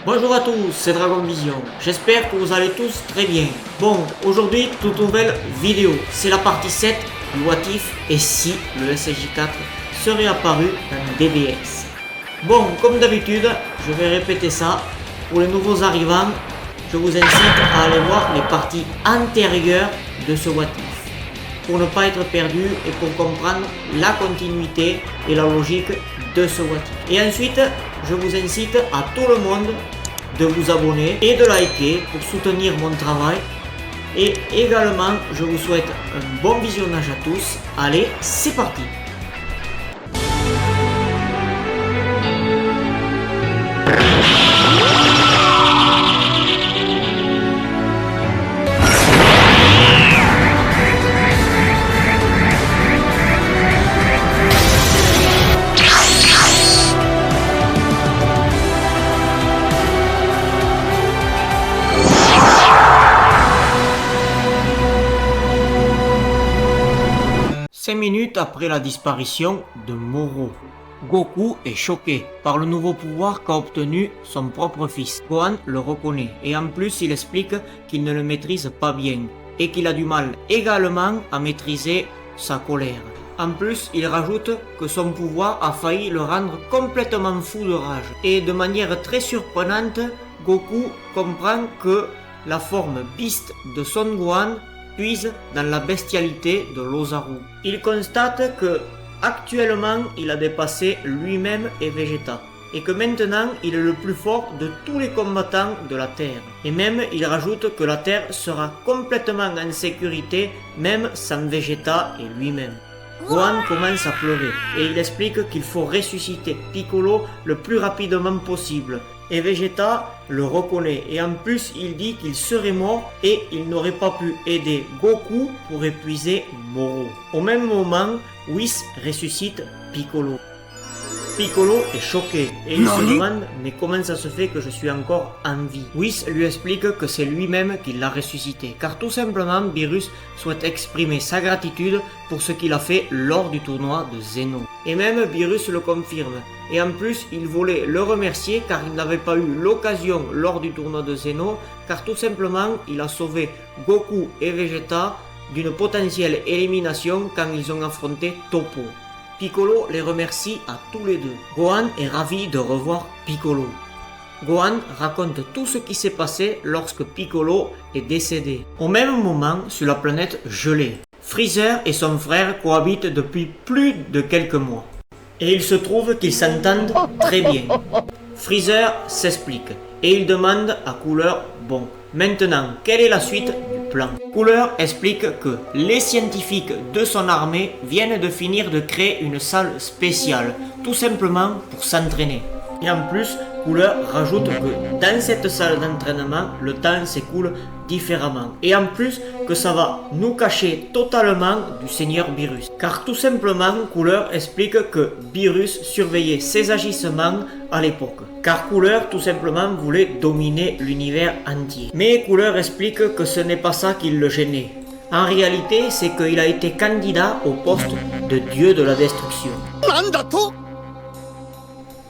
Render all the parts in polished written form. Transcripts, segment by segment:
Bonjour à tous, c'est Dragon Vision. J'espère que vous allez tous très bien. Bon, aujourd'hui, toute nouvelle vidéo. C'est la partie 7 du What If et si le SSJ4 serait apparu dans DBS. Bon, comme d'habitude, je vais répéter ça. Pour les nouveaux arrivants, je vous incite à aller voir les parties antérieures de ce What If, pour ne pas être perdu et pour comprendre la continuité et la logique de ce What If. Et ensuite, je vous incite à tout le monde de vous abonner et de liker pour soutenir mon travail. Et également, je vous souhaite un bon visionnage à tous. Allez, c'est parti! Cinq minutes après la disparition de Moro, Goku est choqué par le nouveau pouvoir qu'a obtenu son propre fils. Gohan le reconnaît et en plus il explique qu'il ne le maîtrise pas bien et qu'il a du mal également à maîtriser sa colère. En plus, il rajoute que son pouvoir a failli le rendre complètement fou de rage. Et de manière très surprenante, Goku comprend que la forme Beast de Son Gohan puise dans la bestialité de l'Ozaru. Il constate que actuellement il a dépassé lui-même et Vegeta et que maintenant il est le plus fort de tous les combattants de la Terre. Et même il rajoute que la Terre sera complètement en sécurité même sans Vegeta et lui-même. Gohan commence à pleurer et il explique qu'il faut ressusciter Piccolo le plus rapidement possible. Et Vegeta le reconnaît et en plus il dit qu'il serait mort et il n'aurait pas pu aider Goku pour épuiser Moro. Au même moment, Whis ressuscite Piccolo. Piccolo est choqué et il se demande mais comment ça se fait que je suis encore en vie. Whis lui explique que c'est lui-même qui l'a ressuscité car tout simplement Beerus souhaite exprimer sa gratitude pour ce qu'il a fait lors du tournoi de Zeno. Et même Beerus le confirme. Et en plus il voulait le remercier car il n'avait pas eu l'occasion lors du tournoi de Zeno car tout simplement il a sauvé Goku et Vegeta d'une potentielle élimination quand ils ont affronté Toppo. Piccolo les remercie à tous les deux. Gohan est ravi de revoir Piccolo. Gohan raconte tout ce qui s'est passé lorsque Piccolo est décédé. Au même moment, sur la planète gelée, Freezer et son frère cohabitent depuis plus de quelques mois. Et il se trouve qu'ils s'entendent très bien. Freezer s'explique et il demande à Cooler « Bon, maintenant, quelle est la suite du plan ?» Cooler explique que les scientifiques de son armée viennent de finir de créer une salle spéciale, tout simplement pour s'entraîner. Et en plus, Cooler rajoute que dans cette salle d'entraînement, le temps s'écoule différemment. Et en plus, que ça va nous cacher totalement du Seigneur Beerus. Car tout simplement, Cooler explique que Beerus surveillait ses agissements à l'époque. Car Cooler tout simplement voulait dominer l'univers entier. Mais Cooler explique que ce n'est pas ça qui le gênait. En réalité, c'est qu'il a été candidat au poste de dieu de la destruction.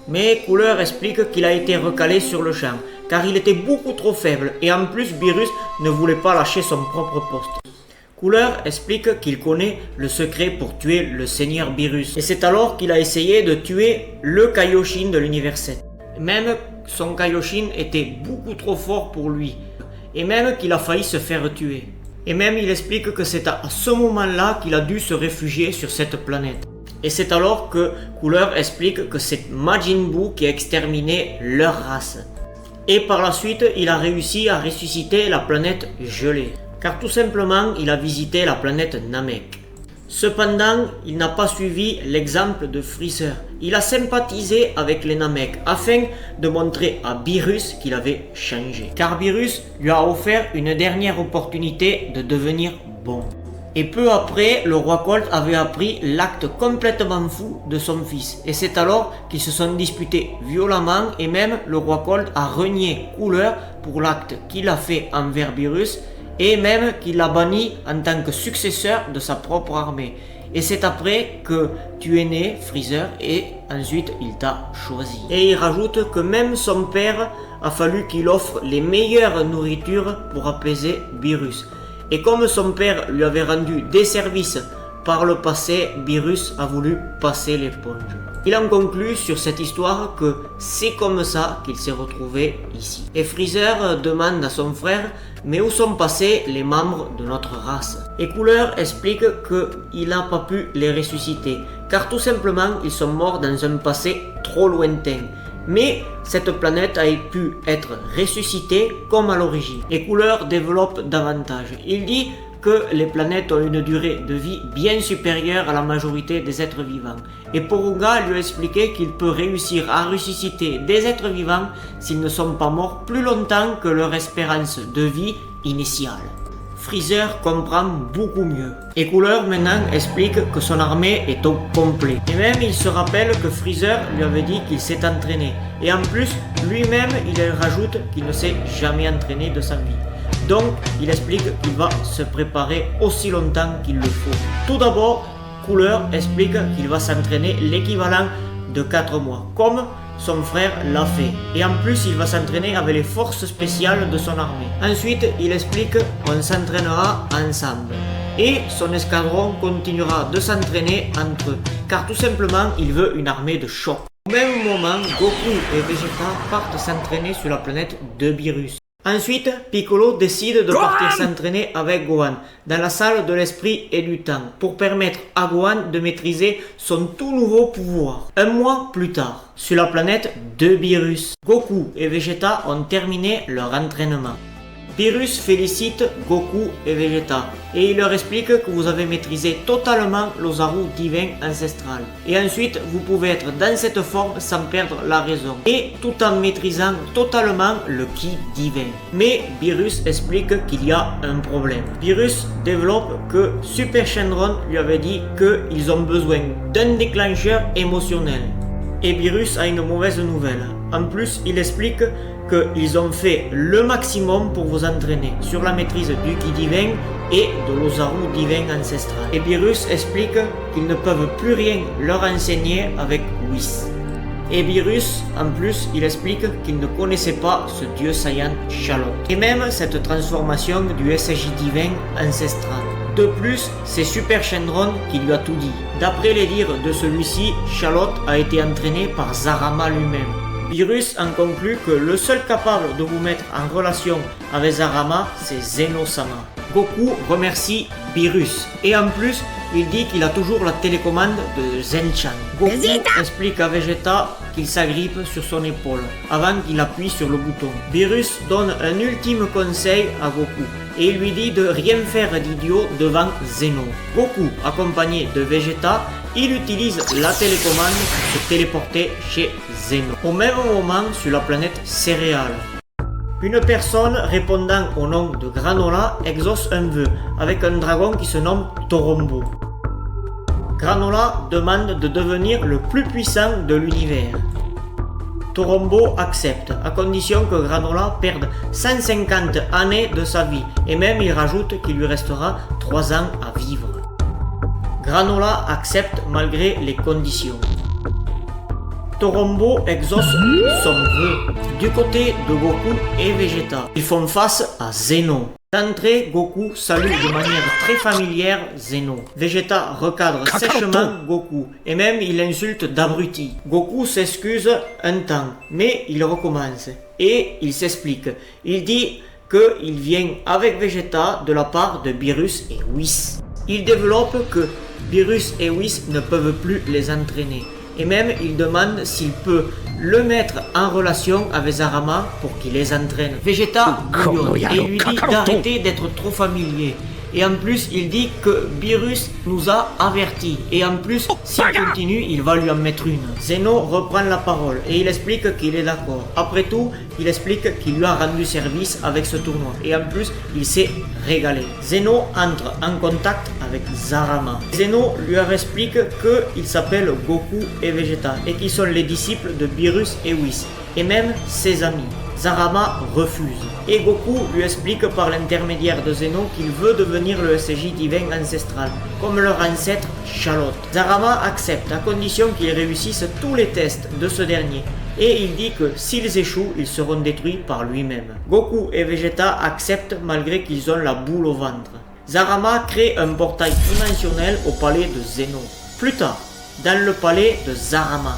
Mais Cooler explique qu'il a été recalé sur le champ, car il était beaucoup trop faible et en plus Beerus ne voulait pas lâcher son propre poste. Cooler explique qu'il connaît le secret pour tuer le Seigneur Beerus et c'est alors qu'il a essayé de tuer le Kaioshin de l'univers 7. Même son Kaioshin était beaucoup trop fort pour lui et même qu'il a failli se faire tuer. Et même il explique que c'est à ce moment-là qu'il a dû se réfugier sur cette planète. Et c'est alors que Cooler explique que c'est Majin Buu qui a exterminé leur race. Et par la suite, il a réussi à ressusciter la planète gelée. Car tout simplement, il a visité la planète Namek. Cependant, il n'a pas suivi l'exemple de Freezer. Il a sympathisé avec les Namek afin de montrer à Beerus qu'il avait changé. Car Beerus lui a offert une dernière opportunité de devenir bon. Et peu après, le roi Colt avait appris l'acte complètement fou de son fils. Et c'est alors qu'ils se sont disputés violemment et même le roi Colt a renié Cooler pour l'acte qu'il a fait envers Beerus et même qu'il l'a banni en tant que successeur de sa propre armée. Et c'est après que tu es né, Freezer, et ensuite il t'a choisi. Et il rajoute que même son père a fallu qu'il offre les meilleures nourritures pour apaiser Beerus. Et comme son père lui avait rendu des services par le passé, Beerus a voulu passer l'éponge. Il en conclut sur cette histoire que c'est comme ça qu'il s'est retrouvé ici. Et Freezer demande à son frère « Mais où sont passés les membres de notre race ?» Et Cooler explique qu'il n'a pas pu les ressusciter, car tout simplement ils sont morts dans un passé trop lointain. Mais cette planète a pu être ressuscitée comme à l'origine. Et Cooler développe davantage. Il dit que les planètes ont une durée de vie bien supérieure à la majorité des êtres vivants. Et Porunga lui a expliqué qu'il peut réussir à ressusciter des êtres vivants s'ils ne sont pas morts plus longtemps que leur espérance de vie initiale. Freezer comprend beaucoup mieux. Et Cooler maintenant explique que son armée est au complet. Et même il se rappelle que Freezer lui avait dit qu'il s'est entraîné. Et en plus, lui-même il rajoute qu'il ne s'est jamais entraîné de sa vie. Donc, il explique qu'il va se préparer aussi longtemps qu'il le faut. Tout d'abord, Cooler explique qu'il va s'entraîner l'équivalent de 4 mois, comme son frère l'a fait. Et en plus, il va s'entraîner avec les forces spéciales de son armée. Ensuite, il explique qu'on s'entraînera ensemble. Et son escadron continuera de s'entraîner entre eux, car tout simplement, il veut une armée de choc. Au même moment, Goku et Vegeta partent s'entraîner sur la planète de Beerus. Ensuite, Piccolo décide de partir s'entraîner avec Gohan dans la salle de l'esprit et du temps pour permettre à Gohan de maîtriser son tout nouveau pouvoir. Un mois plus tard, sur la planète de Beerus, Goku et Vegeta ont terminé leur entraînement. Beerus félicite Goku et Vegeta et il leur explique que vous avez maîtrisé totalement l'Ozaru divin ancestral. Et ensuite, vous pouvez être dans cette forme sans perdre la raison et tout en maîtrisant totalement le ki divin. Mais Beerus explique qu'il y a un problème. Beerus développe que Super Shenron lui avait dit qu'ils ont besoin d'un déclencheur émotionnel. Et Beerus a une mauvaise nouvelle. En plus, il explique qu'ils ont fait le maximum pour vous entraîner sur la maîtrise du ki divin et de l'Ozaru divin ancestral. Et Beerus explique qu'ils ne peuvent plus rien leur enseigner avec Whis. Et Beerus, en plus, il explique qu'il ne connaissait pas ce dieu Saiyan Shalot. Et même cette transformation du SJ divin ancestral. De plus, c'est Super Shenron qui lui a tout dit. D'après les dires de celui-ci, Shalot a été entraîné par Zarama lui-même. Beerus en conclut que le seul capable de vous mettre en relation avec Zarama, c'est Zeno-sama. Goku remercie Beerus et en plus, il dit qu'il a toujours la télécommande de Zenchan. Goku explique à Vegeta qu'il s'agrippe sur son épaule avant qu'il appuie sur le bouton. Beerus donne un ultime conseil à Goku et il lui dit de rien faire d'idiot devant Zeno. Goku, accompagné de Vegeta, il utilise la télécommande pour se téléporter chez Zeno. Au même moment, sur la planète Céréales, une personne répondant au nom de Granola exauce un vœu avec un dragon qui se nomme Torombo. Granola demande de devenir le plus puissant de l'univers. Torombo accepte, à condition que Granola perde 150 années de sa vie, et même il rajoute qu'il lui restera 3 ans à vivre. Granola accepte malgré les conditions. Torombo exauce son vœu. Du côté de Goku et Vegeta, ils font face à Zeno. D'entrée, Goku salue de manière très familière Zeno. Vegeta recadre sèchement Goku et même il l'insulte d'abruti. Goku s'excuse un temps, mais il recommence et il s'explique. Il dit qu'il vient avec Vegeta de la part de Beerus et Whis. Il développe que Beerus et Whis ne peuvent plus les entraîner. Et même il demande s'il peut le mettre en relation avec Zarama pour qu'il les entraîne. Vegeta bouillonne et lui dit d'arrêter d'être trop familier. Et en plus il dit que Beerus nous a avertis. Et en plus s'il continue il va lui en mettre une. Zeno reprend la parole et il explique qu'il est d'accord. Après tout Il explique qu'il lui a rendu service avec ce tournoi et en plus il s'est régalé. Zeno entre en contact avec Zarama. Zeno lui explique qu'il s'appelle Goku et Vegeta et qu'ils sont les disciples de Beerus et Whis et même ses amis. Zarama refuse et Goku lui explique par l'intermédiaire de Zeno qu'il veut devenir le SJ divin ancestral, comme leur ancêtre Charlotte. Zarama accepte à condition qu'ils réussissent tous les tests de ce dernier et il dit que s'ils échouent, ils seront détruits par lui-même. Goku et Vegeta acceptent malgré qu'ils ont la boule au ventre. Zarama crée un portail dimensionnel au palais de Zeno. Plus tard, dans le palais de Zarama,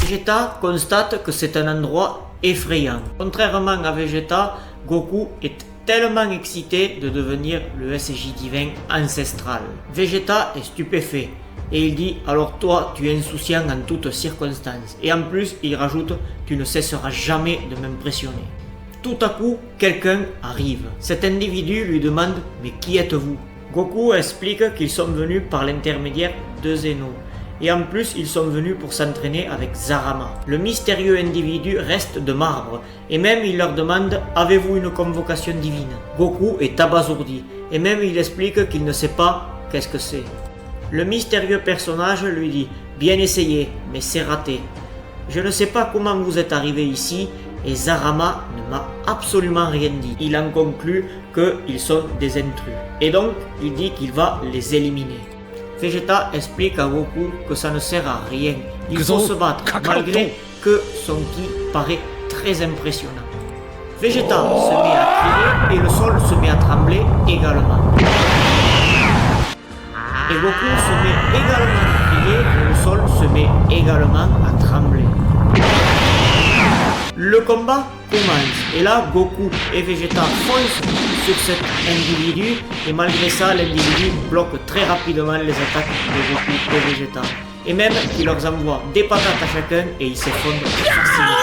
Vegeta constate que c'est un endroit effrayant. Contrairement à Vegeta, Goku est tellement excité de devenir le SJ divin ancestral. Vegeta est stupéfait et il dit alors toi tu es insouciant en toutes circonstances et en plus il rajoute tu ne cesseras jamais de m'impressionner. Tout à coup quelqu'un arrive. Cet individu lui demande mais qui êtes-vous? Goku explique qu'ils sont venus par l'intermédiaire de Zeno. Et en plus, ils sont venus pour s'entraîner avec Zarama. Le mystérieux individu reste de marbre, et même il leur demande « Avez-vous une convocation divine ?» Goku est abasourdi, et même il explique qu'il ne sait pas qu'est-ce que c'est. Le mystérieux personnage lui dit « Bien essayé, mais c'est raté. Je ne sais pas comment vous êtes arrivé ici, et Zarama ne m'a absolument rien dit. » Il en conclut qu'ils sont des intrus, et donc il dit qu'il va les éliminer. Vegeta explique à Goku que ça ne sert à rien, il faut se battre malgré que son ki paraît très impressionnant. Vegeta se met à crier et le sol se met à trembler également. Et Goku se met également à crier et le sol se met également à trembler. Le combat commence et là Goku et Vegeta foncent sur cet individu et malgré ça l'individu bloque très rapidement les attaques de Goku et Vegeta et même il leur envoie des patates à chacun et ils s'effondrent facilement.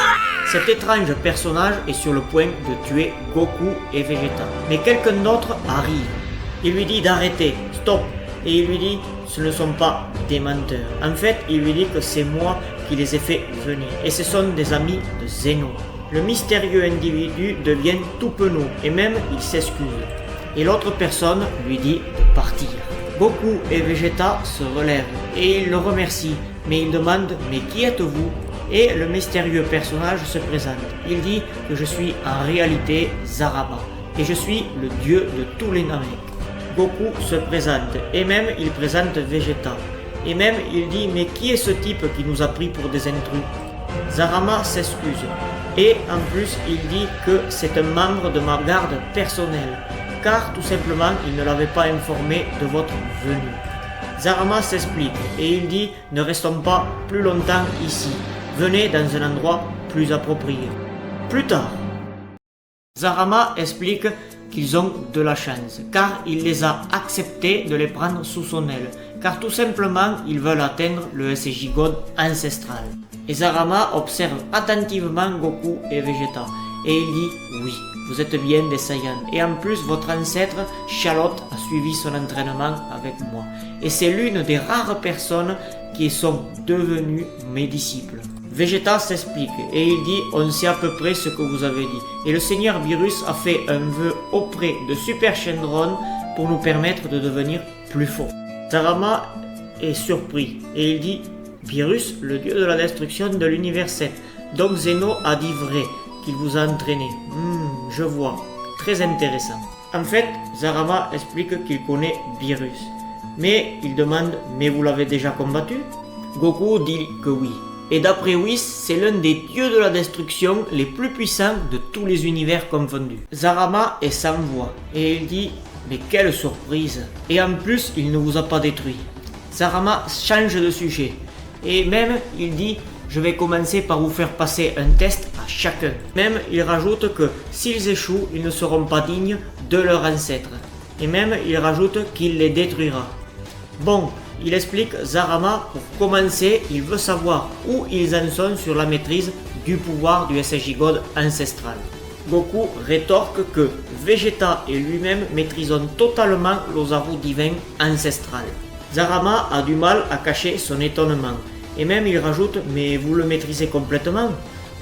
Cet étrange personnage est sur le point de tuer Goku et Vegeta mais quelqu'un d'autre arrive. Il lui dit d'arrêter, stop, et il lui dit ce ne sont pas des menteurs. En fait il lui dit que c'est moi qui les ai fait venir et ce sont des amis de Zeno. Le mystérieux individu devient tout penaud et même il s'excuse. Et l'autre personne lui dit de partir. Goku et Vegeta se relèvent et ils le remercient, mais ils demandent « Mais qui êtes-vous » Et le mystérieux personnage se présente. Il dit que je suis en réalité Zarama et je suis le dieu de tous les Namek. Goku se présente et même il présente Vegeta. Et même il dit « Mais qui est ce type qui nous a pris pour des intrus ?» Zarama s'excuse. Et en plus, il dit que c'est un membre de ma garde personnelle, car tout simplement, il ne l'avait pas informé de votre venue. Zarama s'explique et il dit « Ne restons pas plus longtemps ici, venez dans un endroit plus approprié. » Plus tard, Zarama explique qu'ils ont de la chance, car il les a acceptés de les prendre sous son aile, car tout simplement, ils veulent atteindre le SJ God ancestral. Et Zarama observe attentivement Goku et Vegeta, et il dit « Oui, vous êtes bien des Saiyans, et en plus votre ancêtre, Charlotte, a suivi son entraînement avec moi, et c'est l'une des rares personnes qui sont devenues mes disciples. » Vegeta s'explique, et il dit « On sait à peu près ce que vous avez dit, et le Seigneur Beerus a fait un vœu auprès de Super Shenron pour nous permettre de devenir plus forts. » Zarama est surpris, et il dit Beerus, le dieu de la destruction de l'univers 7. Donc Zeno a dit vrai, qu'il vous a entraîné. Je vois. Très intéressant. En fait, Zarama explique qu'il connaît Beerus. Mais il demande, mais vous l'avez déjà combattu? Goku dit que oui. Et d'après Whis, c'est l'un des dieux de la destruction les plus puissants de tous les univers confondus. Zarama est sans voix. Et il dit, mais quelle surprise. Et en plus, il ne vous a pas détruit. Zarama change de sujet. Et même, il dit, je vais commencer par vous faire passer un test à chacun. Même, il rajoute que s'ils échouent, ils ne seront pas dignes de leur ancêtre. Et même, il rajoute qu'il les détruira. Bon, il explique Zarama, pour commencer, il veut savoir où ils en sont sur la maîtrise du pouvoir du SJ God ancestral. Goku rétorque que Vegeta et lui-même maîtrisent totalement l'Ozaru divin ancestral. Zarama a du mal à cacher son étonnement. Et même il rajoute « Mais vous le maîtrisez complètement ?»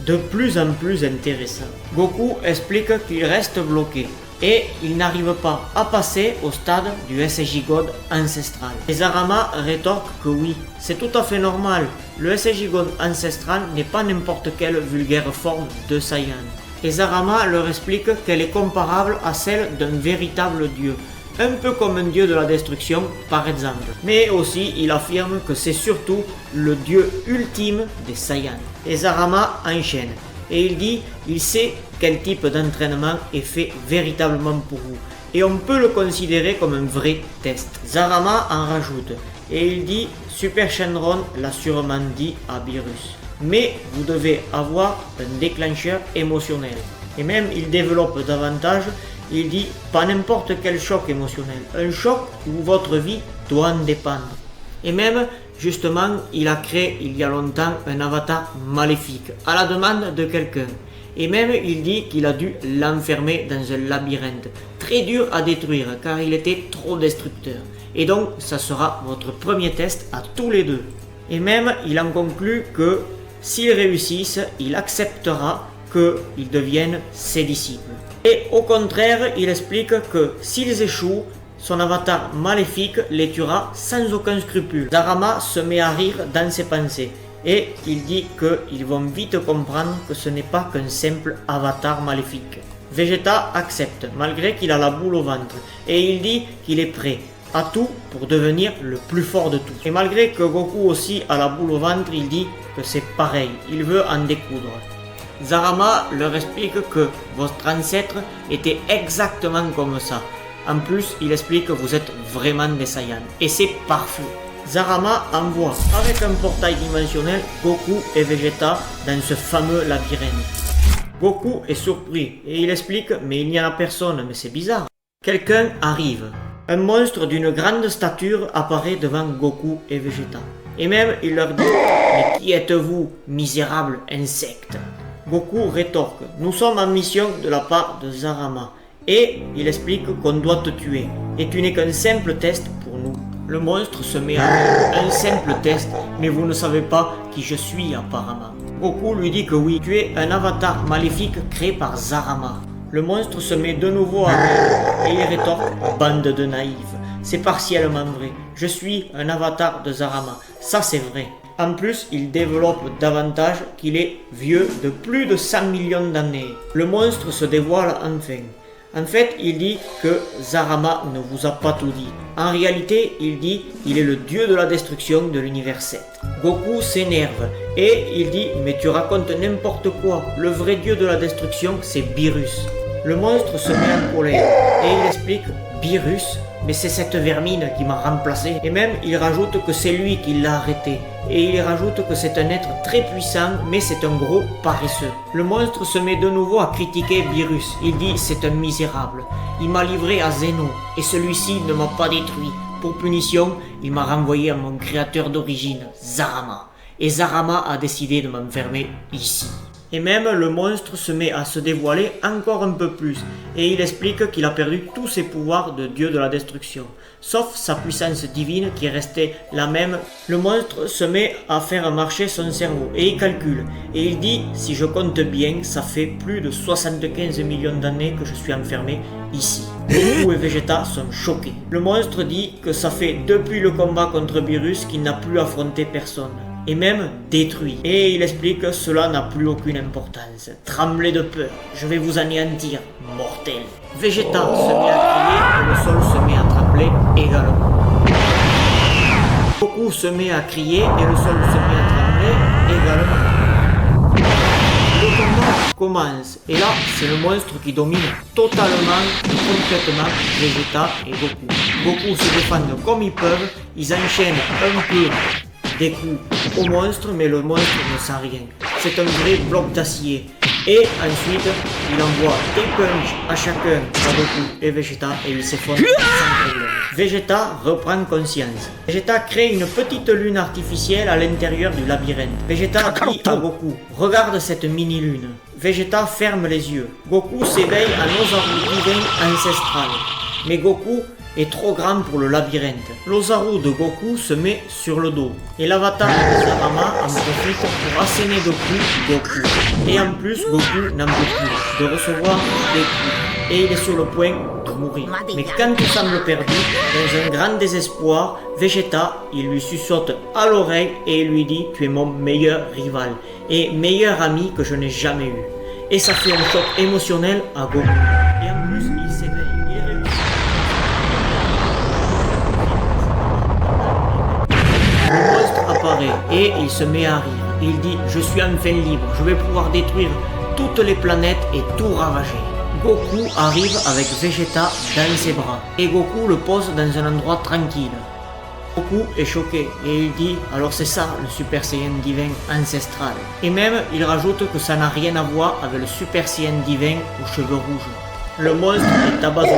de plus en plus intéressant. Goku explique qu'il reste bloqué et il n'arrive pas à passer au stade du SJ God ancestral. Et Zarama rétorque que oui, c'est tout à fait normal, le SJ God ancestral n'est pas n'importe quelle vulgaire forme de Saiyan. Et Zarama leur explique qu'elle est comparable à celle d'un véritable dieu, un peu comme un dieu de la destruction par exemple. Mais aussi il affirme que c'est surtout le dieu ultime des Saiyans. Et Zarama enchaîne et il dit il sait quel type d'entraînement est fait véritablement pour vous et on peut le considérer comme un vrai test. Zarama en rajoute et il dit Super Shenron l'a sûrement dit à Beerus, mais vous devez avoir un déclencheur émotionnel. Et même il développe davantage, il dit pas n'importe quel choc émotionnel, un choc où votre vie doit en dépendre. Et même justement il a créé il y a longtemps un avatar maléfique à la demande de quelqu'un. Et même il dit qu'il a dû l'enfermer dans un labyrinthe très dur à détruire car il était trop destructeur. Et donc ça sera votre premier test à tous les deux. Et même il en conclut que s'ils réussissent, il acceptera qu'ils deviennent ses disciples. Et au contraire, il explique que s'ils échouent, son avatar maléfique les tuera sans aucun scrupule. Zarama se met à rire dans ses pensées et il dit qu'ils vont vite comprendre que ce n'est pas qu'un simple avatar maléfique. Vegeta accepte malgré qu'il a la boule au ventre et il dit qu'il est prêt à tout pour devenir le plus fort de tous. Et malgré que Goku aussi a la boule au ventre, il dit que c'est pareil, il veut en découdre. Zarama leur explique que votre ancêtre était exactement comme ça. En plus, il explique que vous êtes vraiment des Saiyans. Et c'est parfait. Zarama envoie avec un portail dimensionnel Goku et Vegeta dans ce fameux labyrinthe. Goku est surpris et il explique mais il n'y a personne, mais c'est bizarre. Quelqu'un arrive. Un monstre d'une grande stature apparaît devant Goku et Vegeta. Et même il leur dit mais qui êtes-vous, misérable insecte? Goku rétorque nous sommes en mission de la part de Zarama. Et il explique qu'on doit te tuer, et tu n'es qu'un simple test pour nous. Le monstre se met à rire, un simple test, mais vous ne savez pas qui je suis apparemment. Goku lui dit que oui, tu es un avatar maléfique créé par Zarama. Le monstre se met de nouveau à rire, et il rétorque, bande de naïfs, c'est partiellement vrai, je suis un avatar de Zarama, ça c'est vrai. En plus, il développe davantage qu'il est vieux de plus de 100 millions d'années. Le monstre se dévoile enfin. En fait, il dit que Zarama ne vous a pas tout dit. En réalité, il dit qu'il est le dieu de la destruction de l'univers 7. Goku s'énerve et il dit « Mais tu racontes n'importe quoi, le vrai dieu de la destruction, c'est Beerus ». Le monstre se met en colère et il explique « Beerus ? Mais c'est cette vermine qui m'a remplacé ». Et même, il rajoute que c'est lui qui l'a arrêté. Et il rajoute que c'est un être très puissant, mais c'est un gros paresseux. Le monstre se met de nouveau à critiquer Beerus. Il dit c'est un misérable. Il m'a livré à Zeno, et celui-ci ne m'a pas détruit. Pour punition, il m'a renvoyé à mon créateur d'origine, Zarama. Et Zarama a décidé de m'enfermer ici. Et même le monstre se met à se dévoiler encore un peu plus, et il explique qu'il a perdu tous ses pouvoirs de dieu de la destruction, sauf sa puissance divine qui est restée la même. Le monstre se met à faire marcher son cerveau, et il calcule, et il dit « Si je compte bien, ça fait plus de 75 millions d'années que je suis enfermé ici ». Goku et Vegeta sont choqués. Le monstre dit que ça fait depuis le combat contre Beerus qu'il n'a plus affronté personne. Et même détruit. Et il explique que cela n'a plus aucune importance. Tremblez de peur, je vais vous anéantir, mortel. Vegeta se met à crier et le sol se met à trembler également. Goku se met à crier et le sol se met à trembler également. Le combat commence et là c'est le monstre qui domine totalement et complètement Vegeta et Goku. Goku se défendent comme ils peuvent, ils enchaînent un peu des coups au monstre, mais le monstre ne sent rien. C'est un vrai bloc d'acier. Et ensuite, il envoie des punches à chacun, à Goku et Vegeta, et il s'effondre sans problème. Vegeta reprend conscience. Vegeta crée une petite lune artificielle à l'intérieur du labyrinthe. Vegeta dit à Goku, regarde cette mini-lune. Vegeta ferme les yeux. Goku s'éveille à nos divin ancestral. Mais Goku est trop grand pour le labyrinthe. L'Ozaru de Goku se met sur le dos. Et l'avatar de Zarama en profite pour asséner de coups Goku. Et en plus, Goku n'en peut plus de recevoir des coups. Et il est sur le point de mourir. Mais quand tout semble perdu, dans un grand désespoir, Vegeta, il lui suçote à l'oreille et lui dit « Tu es mon meilleur rival et meilleur ami que je n'ai jamais eu. » Et ça fait un choc émotionnel à Goku. Et en plus, il s'éveille, il réussit. Le monstre apparaît et il se met à rire. Il dit « Je suis enfin libre, je vais pouvoir détruire toutes les planètes et tout ravager. » Goku arrive avec Vegeta dans ses bras et Goku le pose dans un endroit tranquille. Goku est choqué et il dit « Alors c'est ça le Super Saiyan divin ancestral ». Et même il rajoute que ça n'a rien à voir avec le Super Saiyan divin aux cheveux rouges. Le monstre est abasourdi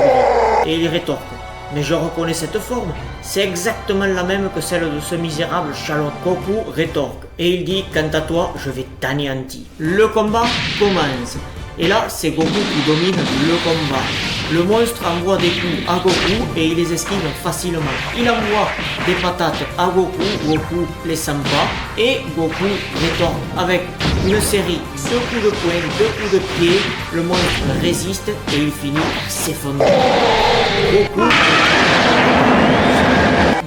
et il rétorque « Mais je reconnais cette forme, c'est exactement la même que celle de ce misérable Charlotte. » Goku rétorque et il dit « Quant à toi, je vais t'anéantir ». Le combat commence. Et là, c'est Goku qui domine le combat. Le monstre envoie des coups à Goku et il les esquive facilement. Il envoie des patates à Goku, Goku les sent pas et Goku rétorque avec une série de coups de poing, de coups de pied. Le monstre résiste et il finit par s'effondrer. Goku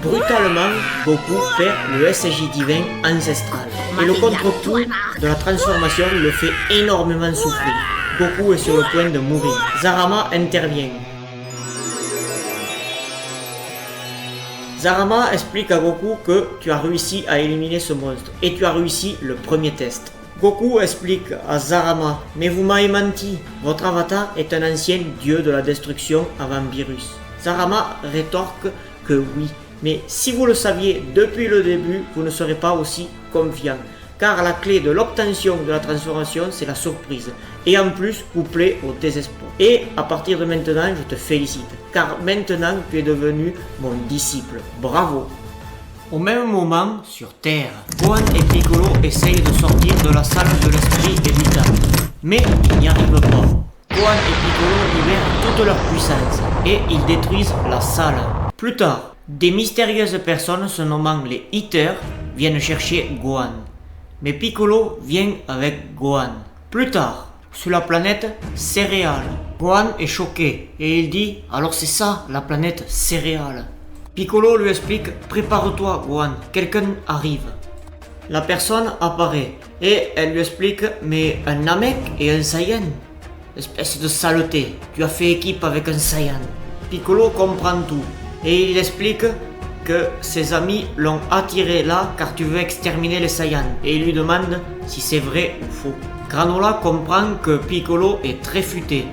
brutalement, Goku perd le SJ divin ancestral. Et le contre-coup de la transformation le fait énormément souffrir. Goku est sur le point de mourir. Zarama intervient. Zarama explique à Goku que tu as réussi à éliminer ce monstre et tu as réussi le premier test. Goku explique à Zarama « Mais vous m'avez menti, votre avatar est un ancien dieu de la destruction avant Beerus. » Zarama rétorque que oui, mais si vous le saviez depuis le début, vous ne serez pas aussi confiant. Car la clé de l'obtention de la transformation, c'est la surprise. Et en plus, couplée au désespoir. Et à partir de maintenant, je te félicite. Car maintenant, tu es devenu mon disciple. Bravo! Au même moment, sur Terre, Gohan et Piccolo essayent de sortir de la salle de l'esprit vital. Mais ils n'y arrivent pas. Gohan et Piccolo libèrent toute leur puissance. Et ils détruisent la salle. Plus tard, des mystérieuses personnes se nommant les Eaters viennent chercher Gohan. Mais Piccolo vient avec Gohan. Plus tard, sur la planète Céréales, Gohan est choqué et il dit « Alors c'est ça la planète Céréales ». Piccolo lui explique « Prépare-toi Gohan, quelqu'un arrive ». La personne apparaît et elle lui explique « Mais un Namek et un Saiyan ? Espèce de saleté, tu as fait équipe avec un Saiyan ». Piccolo comprend tout et il explique que ses amis l'ont attiré là car tu veux exterminer les Saiyans et il lui demande si c'est vrai ou faux. Granola comprend que Piccolo est très futé,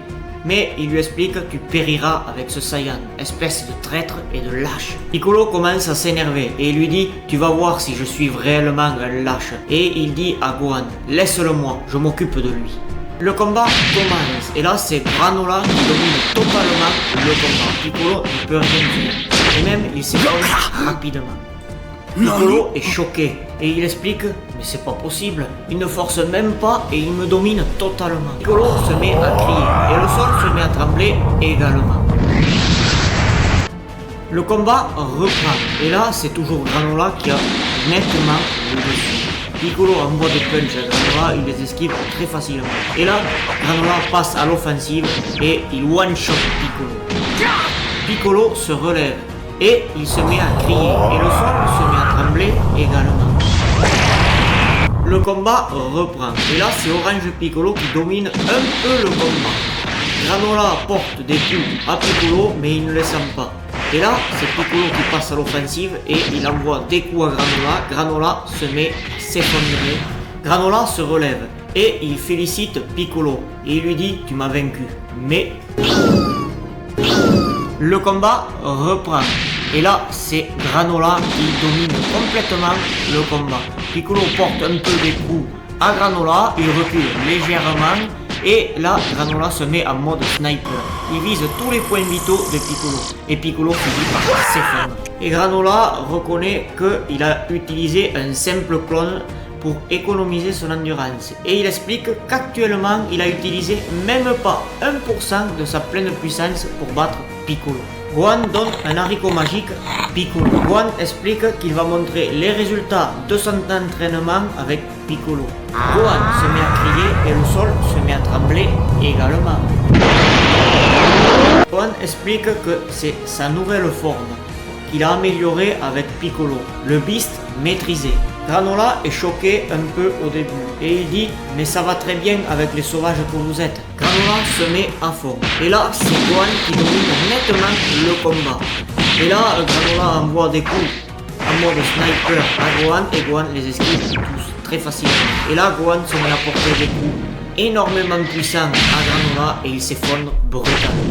mais il lui explique tu périras avec ce Saiyan, espèce de traître et de lâche. Piccolo commence à s'énerver et il lui dit tu vas voir si je suis réellement un lâche. Et il dit à Gohan laisse-le moi, je m'occupe de lui. Le combat commence et là c'est Granola qui domine totalement le combat. Piccolo ne peut rien faire. Et même il s'effondre rapidement. Piccolo est choqué et il explique mais c'est pas possible, il ne force même pas et il me domine totalement. Piccolo se met à crier et le sol se met à trembler également. Le combat reprend et là c'est toujours Granola qui a nettement le dessus. Piccolo envoie des punches à Granola, il les esquive très facilement. Et là, Granola passe à l'offensive et il one-shot Piccolo. Piccolo se relève et il se met à crier et le sol se met à trembler également. Le combat reprend et là c'est Orange Piccolo qui domine un peu le combat. Granola porte des coups à Piccolo mais il ne les sent pas. Et là c'est Piccolo qui passe à l'offensive et il envoie des coups à Granola. Granola se met à s'effondrer. Granola se relève et il félicite Piccolo et il lui dit tu m'as vaincu. Mais le combat reprend et là c'est Granola qui domine complètement le combat. Piccolo porte un peu des coups à Granola, il recule légèrement et là Granola se met en mode sniper. Il vise tous les points vitaux de Piccolo et Piccolo finit par s'effondrer. Et Granola reconnaît qu'il a utilisé un simple clone pour économiser son endurance et il explique qu'actuellement il a utilisé même pas 1% de sa pleine puissance pour battre Piccolo. Gohan donne un haricot magique à Piccolo. Gohan explique qu'il va montrer les résultats de son entraînement avec Piccolo. Gohan se met à crier et le sol se met à trembler également. Gohan explique que c'est sa nouvelle forme qu'il a améliorée avec Piccolo, le Beast maîtrisé. Granola est choqué un peu au début et il dit « mais ça va très bien avec les sauvages que vous êtes ». Granola se met à fond. Et là, c'est Gohan qui domine nettement le combat. Et là, Granola envoie des coups en mode sniper à Gohan et Gohan les esquive tous très facilement. Et là, Gohan se met à porter des coups énormément puissants à Granola et il s'effondre brutalement.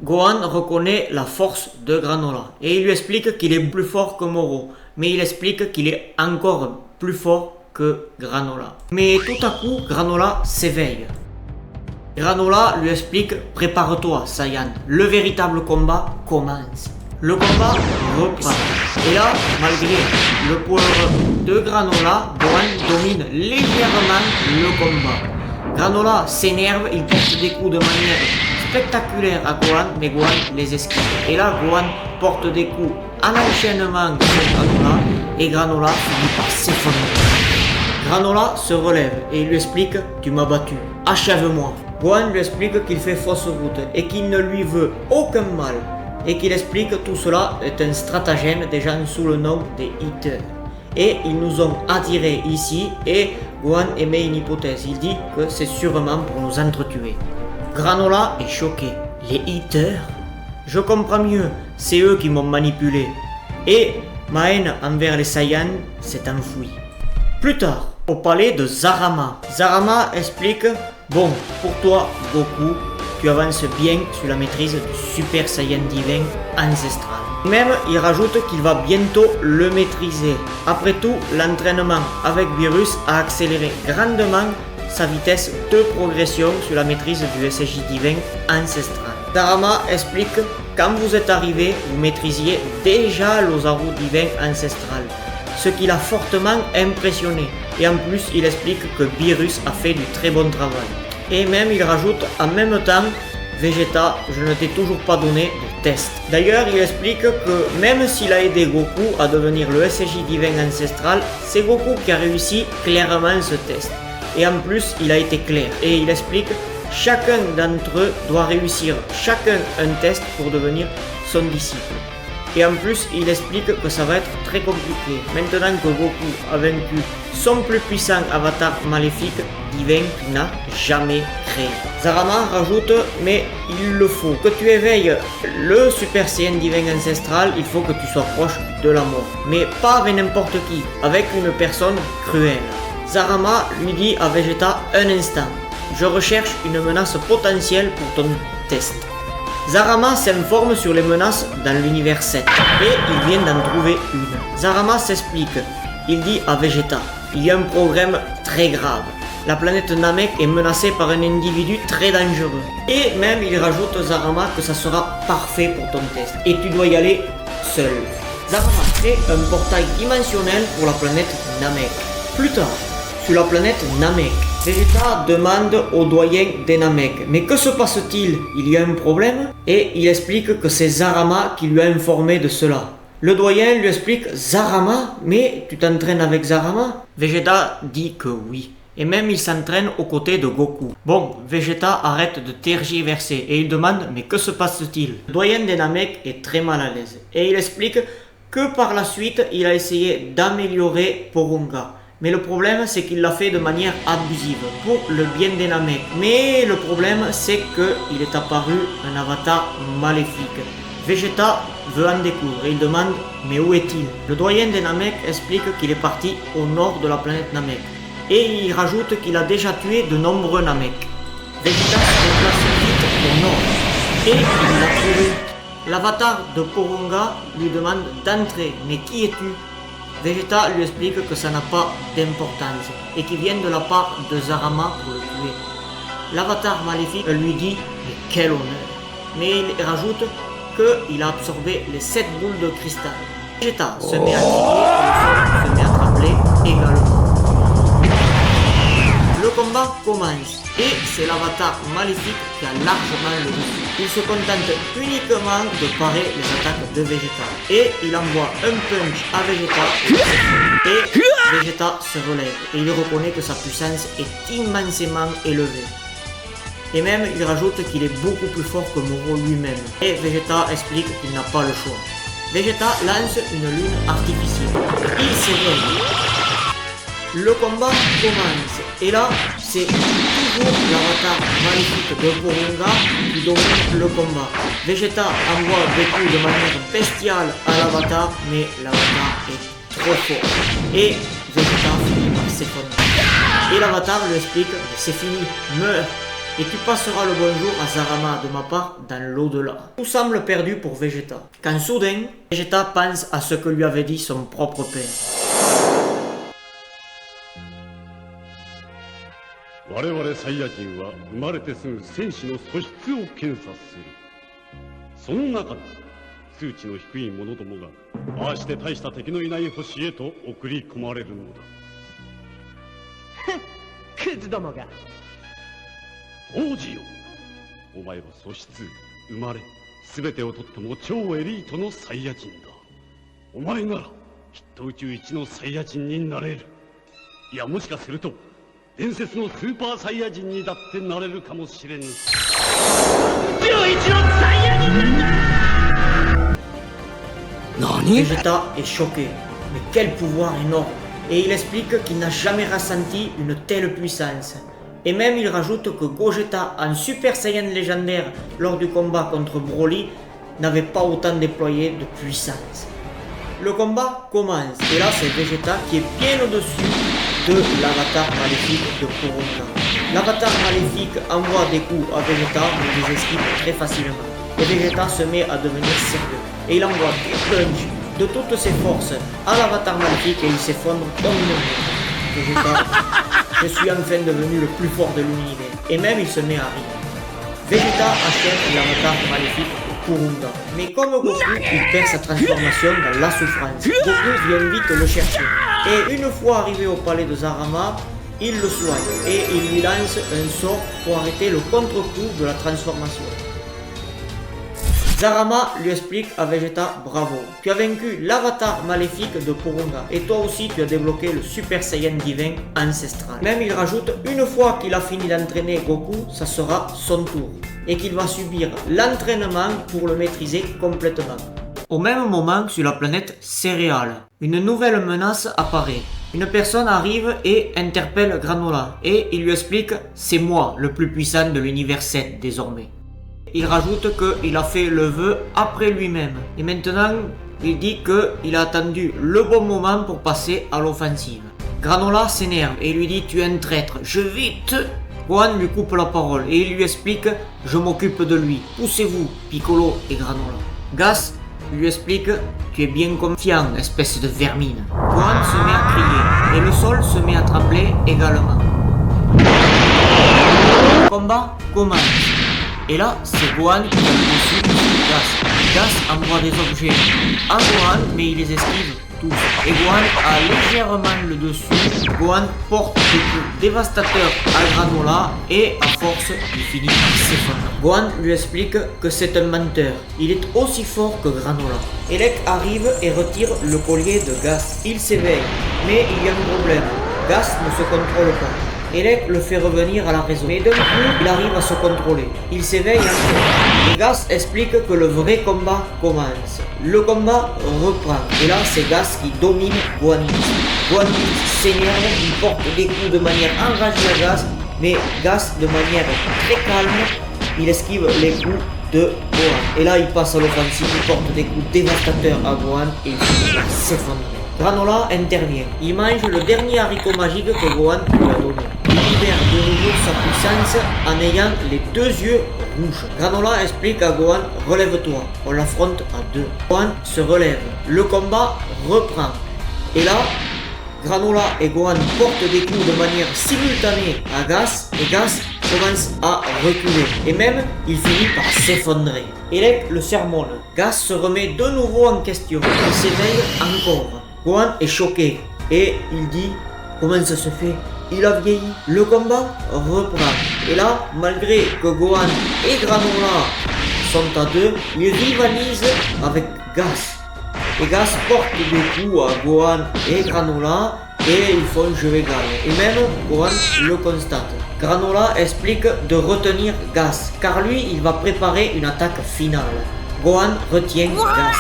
Gohan reconnaît la force de Granola et il lui explique qu'il est plus fort que Moro, mais il explique qu'il est encore plus fort que Granola. Mais tout à coup, Granola s'éveille. Granola lui explique « Prépare-toi, Saiyan, le véritable combat commence ». Le combat reprend. Et là, malgré le power de Granola, Gohan domine légèrement le combat. Granola s'énerve, il porte des coups de manière spectaculaire à Gohan, mais Gohan les esquive. Et là, Gohan porte des coups en enchaînement sur Granola, et Granola finit par s'effondrer. Granola se relève et il lui explique « Tu m'as battu, achève-moi ». Gohan lui explique qu'il fait fausse route et qu'il ne lui veut aucun mal, et qu'il explique que tout cela est un stratagème des gens sous le nom des Eaters. Et ils nous ont attirés ici, et Gohan émet une hypothèse, il dit que c'est sûrement pour nous entretuer. Granola est choqué. Les Eaters? Je comprends mieux, c'est eux qui m'ont manipulé. Et ma haine envers les Saiyans s'est enfouie. Plus tard, au palais de Zarama, Zarama explique « Bon, pour toi, Goku, tu avances bien sur la maîtrise du Super Saiyan divin ancestral. » Même, il rajoute qu'il va bientôt le maîtriser. Après tout, l'entraînement avec Virus a accéléré grandement sa vitesse de progression sur la maîtrise du SJ divin ancestral. Zarama explique « Quand vous êtes arrivé, vous maîtrisiez déjà l'Ozaru divin ancestral, ce qui l'a fortement impressionné. Et en plus, il explique que Virus a fait du très bon travail. Et même, il rajoute en même temps « Vegeta, je ne t'ai toujours pas donné de test. » D'ailleurs, il explique que même s'il a aidé Goku à devenir le SJ divin ancestral, c'est Goku qui a réussi clairement ce test. Et en plus, il a été clair. Et il explique « Chacun d'entre eux doit réussir chacun un test pour devenir son disciple. » Et en plus, il explique que ça va être très compliqué. Maintenant que Goku a vaincu son plus puissant avatar maléfique divin qu'il n'a jamais créé. Zarama rajoute « Mais il le faut. Que tu éveilles le Super Saiyan divin ancestral, il faut que tu sois proche de la mort. Mais pas avec n'importe qui, avec une personne cruelle. » Zarama lui dit à Vegeta un instant. Je recherche une menace potentielle pour ton test. Zarama s'informe sur les menaces dans l'univers 7 et il vient d'en trouver une. Zarama s'explique. Il dit à Vegeta, il y a un problème très grave. La planète Namek est menacée par un individu très dangereux. Et même il rajoute Zarama que ça sera parfait pour ton test. Et tu dois y aller seul. Zarama crée un portail dimensionnel pour la planète Namek. Plus tard, sur la planète Namek, Vegeta demande au doyen des Namek « Mais que se passe-t-il? Il y a un problème ?» Et il explique que c'est Zarama qui lui a informé de cela. Le doyen lui explique « Zarama? Mais tu t'entraînes avec Zarama ?» Vegeta dit que oui. Et même il s'entraîne aux côtés de Goku. Bon, Vegeta arrête de tergiverser et il demande « Mais que se passe-t-il ?» Le doyen des Namek est très mal à l'aise. Et il explique que par la suite, il a essayé d'améliorer Porunga. Mais le problème, c'est qu'il l'a fait de manière abusive, pour le bien des Namek. Mais le problème, c'est qu'il est apparu un avatar maléfique. Vegeta veut en découdre et il demande « Mais où est-il ?» Le doyen des Namek explique qu'il est parti au nord de la planète Namek. Et il rajoute qu'il a déjà tué de nombreux Namek. Vegeta se déplace vite au nord. Et il l'a trouvé. L'avatar de Porunga lui demande d'entrer. « Mais qui es-tu ?» Vegeta lui explique que ça n'a pas d'importance et qu'il vient de la part de Zarama pour le tuer. L'avatar maléfique lui dit « Mais quel honneur !» Mais il rajoute qu'il a absorbé les 7 boules de cristal. Vegeta se met à crier et le sol se met à trembler également. Le combat commence et c'est l'avatar maléfique qui a largement le dessus. Il se contente uniquement de parer les attaques de Vegeta et il envoie un punch à Vegeta et Vegeta se relève et il reconnaît que sa puissance est immensément élevée. Et même il rajoute qu'il est beaucoup plus fort que Moro lui-même. Et Vegeta explique qu'il n'a pas le choix. Vegeta lance une lune artificielle. Il s'éveille. Le combat commence. Et là, c'est toujours l'avatar maléfique de Porunga qui domine le combat. Vegeta envoie des coups de manière bestiale à l'avatar, mais l'avatar est trop fort. Et Vegeta finit par s'effondrer. Et l'avatar lui explique que c'est fini, meurs. Et tu passeras le bonjour à Zarama de ma part dans l'au-delà. Tout semble perdu pour Vegeta. Quand soudain, Vegeta pense à ce que lui avait dit son propre père. 我々サイヤ人は生まれてすぐ戦士の素質を検査する。その中で数値の低い者どもがああして大した敵のいない星へと送り込まれるのだ。クズどもが。王子よ、お前は素質、生まれ、全てをとっても超エリートのサイヤ人だ。お前ならきっと宇宙一のサイヤ人になれる。いや、もしかすると伝説のスーパーサイヤ人にだってなれるかもしれぬ。宇宙一のサイヤ人なんだ。何? Vegeta est choqué. Mais quel pouvoir énorme! Et il explique qu'il n'a jamais ressenti une telle puissance. Et même il rajoute que Gogeta en Super Saiyan légendaire lors du combat contre Broly n'avait pas autant déployé de puissance. Le combat commence et là c'est Vegeta qui est bien au-dessus de l'avatar maléfique de Porunga. L'avatar maléfique envoie des coups à Vegeta mais il les esquive très facilement. Et Vegeta se met à devenir sérieux et il envoie des punches de toutes ses forces à l'avatar maléfique et il s'effondre comme une merde. Vegeta, je suis enfin devenu le plus fort de l'univers. Et même il se met à rire. Vegeta achète l'avatar maléfique Porunga. Mais comme Goku, il perd sa transformation dans la souffrance. Goku vient vite le chercher. Et une fois arrivé au palais de Zarama, il le soigne. Et il lui lance un sort pour arrêter le contre-coup de la transformation. Zarama lui explique à Vegeta, bravo, tu as vaincu l'avatar maléfique de Porunga et toi aussi tu as débloqué le Super Saiyan divin ancestral. Même il rajoute, une fois qu'il a fini d'entraîner Goku, ça sera son tour et qu'il va subir l'entraînement pour le maîtriser complètement. Au même moment, sur la planète Céréales, une nouvelle menace apparaît. Une personne arrive et interpelle Granola et il lui explique, c'est moi le plus puissant de l'univers 7 désormais. Il rajoute qu'il a fait le vœu après lui-même. Et maintenant, il dit qu'il a attendu le bon moment pour passer à l'offensive. Granola s'énerve et lui dit « Tu es un traître, je vais te... » Gohan lui coupe la parole et il lui explique « Je m'occupe de lui, poussez-vous, Piccolo et Granola. » Gas lui explique « Tu es bien confiant, espèce de vermine. » Gohan se met à crier et le sol se met à trembler également. Le combat commence. Et là, c'est Gohan qui a le dessus sur Gas. Gas envoie des objets à Gohan, mais il les esquive tous. Et Gohan a légèrement le dessus. Gohan porte des coups dévastateurs à Granola et à force, il finit par s'effondrer. Gohan lui explique que c'est un menteur. Il est aussi fort que Granola. Elec arrive et retire le collier de Gas. Il s'éveille, mais il y a un problème. Gas ne se contrôle pas. Elec le fait revenir à la raison. Mais d'un coup, il arrive à se contrôler. Il s'éveille encore. Et Gas explique que le vrai combat commence. Le combat reprend. Et là, c'est Gas qui domine Gohan. Gohan s'énerve, il porte des coups de manière enragée à Gas. Mais Gas, de manière très calme, il esquive les coups de Gohan. Et là, il passe à l'offensive, il porte des coups dévastateurs à Gohan et il finit par s'effondrer. Granola intervient. Il mange le dernier haricot magique que Gohan lui a donné. Il libère de nouveau sa puissance en ayant les deux yeux rouges. Granola explique à Gohan, relève-toi, on l'affronte à deux. Gohan se relève. Le combat reprend. Et là, Granola et Gohan portent des coups de manière simultanée à Gas et Gas commence à reculer. Et même, il finit par s'effondrer. Elec le sermonne. Gas se remet de nouveau en question. Il s'éveille encore. Gohan est choqué et il dit comment ça se fait? il a vieilli. Le combat reprend. Et là, malgré que Gohan et Granola sont à deux, ils rivalisent avec Gas. Et Gas porte des coups à Gohan et Granola et ils font je vais gagner. Et même Gohan le constate. Granola explique de retenir Gas, car lui il va préparer une attaque finale. Gohan retient Gas,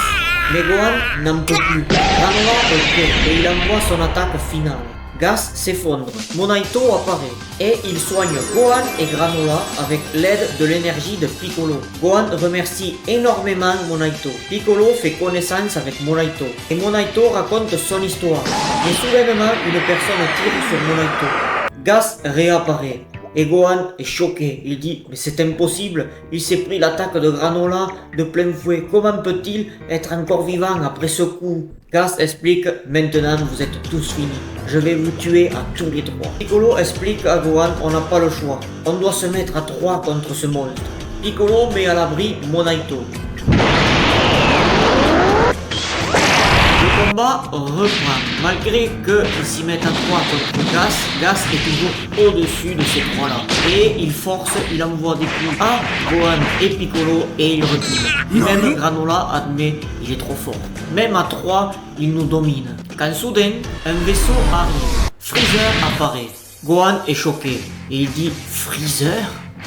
mais Gohan n'en peut plus. Granola est prêt et il envoie son attaque finale. Gas s'effondre, Monaito apparaît et il soigne Gohan et Granola avec l'aide de l'énergie de Piccolo. Gohan remercie énormément Monaito. Piccolo fait connaissance avec Monaito et Monaito raconte son histoire. Mais soudainement, une personne tire sur Monaito. Gas réapparaît et Gohan est choqué. Il dit mais c'est impossible, il s'est pris l'attaque de Granola de plein fouet. Comment peut-il être encore vivant après ce coup? Gas explique maintenant vous êtes tous finis. Je vais vous tuer à tous les trois. Piccolo explique à Gohan on n'a pas le choix. On doit se mettre à trois contre ce monstre. Piccolo met à l'abri Monaito. Le combat reprend. Malgré qu'ils s'y mettent à trois contre Gas, Gas est toujours au-dessus de ces trois-là. Et il force, il envoie des coups à Gohan et Piccolo et il recule. Même Granola admet, il est trop fort. Même à trois, il nous domine. Quand soudain, un vaisseau arrive. Freezer apparaît. Gohan est choqué et il dit « Freezer ?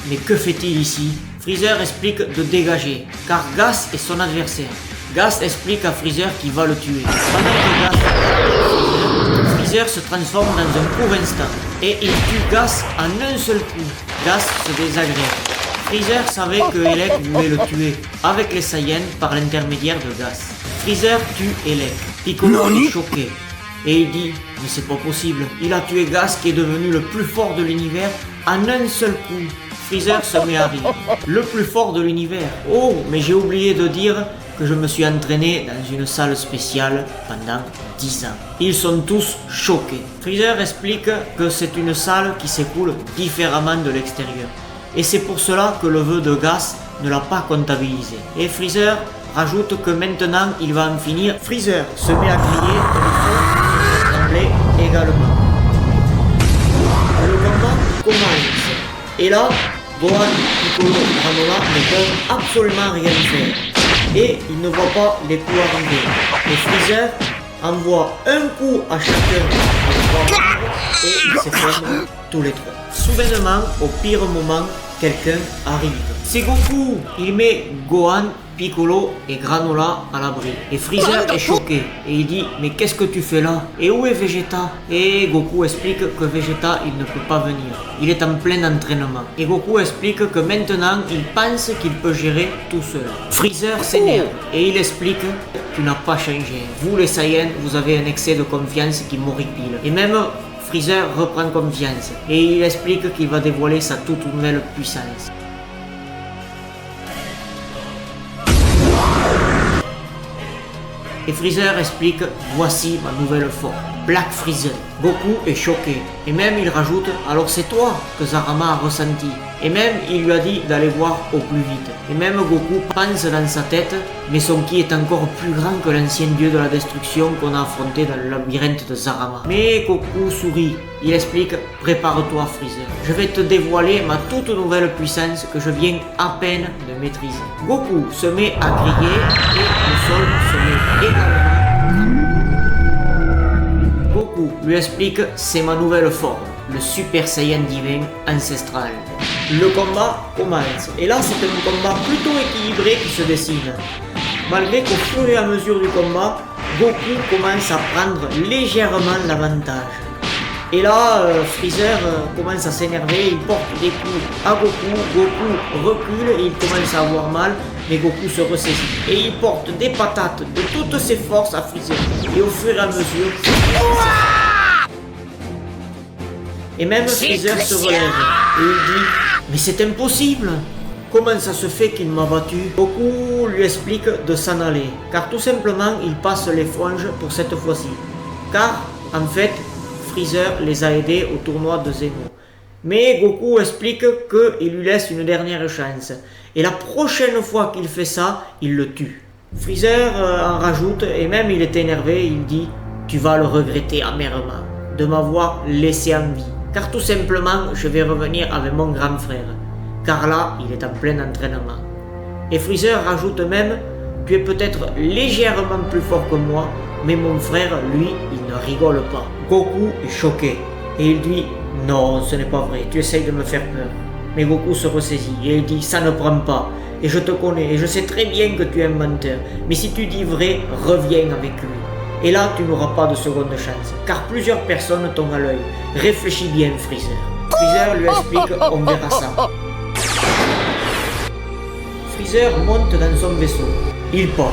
Mais que fait-il ici ?» Freezer explique de dégager, car Gas est son adversaire. Gas explique à Freezer qu'il va le tuer. Pendant que Gas Freezer se transforme dans un court instant et il tue Gas en un seul coup. Gas se désagrège. Freezer savait que Elec voulait le tuer avec les Saiyans par l'intermédiaire de Gas. Freezer tue Elec. Piccolo est choqué et il dit mais c'est pas possible. Il a tué Gas qui est devenu le plus fort de l'univers en un seul coup. Freezer se met à rire. Le plus fort de l'univers. Oh, mais j'ai oublié de dire que je me suis entraîné dans une salle spéciale pendant 10 ans. Ils sont tous choqués. Freezer explique que c'est une salle qui s'écoule différemment de l'extérieur. Et c'est pour cela que le vœu de Gas ne l'a pas comptabilisé. Et Freezer rajoute que maintenant il va en finir. Freezer se met à crier et trembler également. Le combat commence. Et là, Gohan, Piccolo et Granola ne peuvent absolument rien faire. Et ils ne voient pas les coups arriver. Et Freezer envoie un coup à chacun des trois membres et ils s'effondrent tous les trois. Soudainement, au pire moment, quelqu'un arrive. C'est Goku. Il met Gohan, Piccolo et Granola à l'abri. Et Freezer est choqué et il dit mais qu'est-ce que tu fais là? Et où est Vegeta? Et Goku explique que Vegeta il ne peut pas venir. Il est en plein entraînement. Et Goku explique que maintenant il pense qu'il peut gérer tout seul. Freezer s'énerve et il explique tu n'as pas changé. Vous les Saiyans, vous avez un excès de confiance qui m'horripile. Et même Freezer reprend confiance et il explique qu'il va dévoiler sa toute nouvelle puissance. Et Freezer explique « Voici ma nouvelle forme, Black Freezer ». Goku est choqué. Et même il rajoute « Alors c'est toi que Zarama a ressenti ». Et même il lui a dit d'aller voir au plus vite. Et même Goku pense dans sa tête « Mais son ki est encore plus grand que l'ancien dieu de la destruction qu'on a affronté dans le labyrinthe de Zarama ». Mais Goku sourit. Il explique « Prépare-toi Freezer, je vais te dévoiler ma toute nouvelle puissance que je viens à peine de maîtriser ». Goku se met à crier et le sol se met également. Goku lui explique « C'est ma nouvelle forme, le Super Saiyan divin ancestral ». Le combat commence et là c'est un combat plutôt équilibré qui se dessine. Malgré qu'au fur et à mesure du combat, Goku commence à prendre légèrement l'avantage. Et là, Freezer commence à s'énerver, il porte des coups à Goku, Goku recule et il commence à avoir mal, mais Goku se ressaisit. Et il porte des patates de toutes ses forces à Freezer. Et au fur et à mesure, et même Freezer se relève et il dit « Mais c'est impossible! Comment ça se fait qu'il m'a battu ?» Goku lui explique de s'en aller, car tout simplement il passe les franges pour cette fois-ci. Car, en fait, Freezer les a aidés au tournoi de Zeno. Mais Goku explique qu'il lui laisse une dernière chance. Et la prochaine fois qu'il fait ça, il le tue. Freezer en rajoute et même il est énervé, il dit « Tu vas le regretter amèrement de m'avoir laissé en vie. » car tout simplement, je vais revenir avec mon grand frère, car là, il est en plein entraînement. Et Freezer rajoute même, tu es peut-être légèrement plus fort que moi, mais mon frère, lui, il ne rigole pas. Goku est choqué, et il dit, non, ce n'est pas vrai, tu essayes de me faire peur. Mais Goku se ressaisit, et il dit, ça ne prend pas, et je te connais, et je sais très bien que tu es un menteur, mais si tu dis vrai, reviens avec lui. Et là, tu n'auras pas de seconde chance, car plusieurs personnes t'ont à l'œil. Réfléchis bien, Freezer. Freezer lui explique, on verra ça. Freezer monte dans son vaisseau. Il part.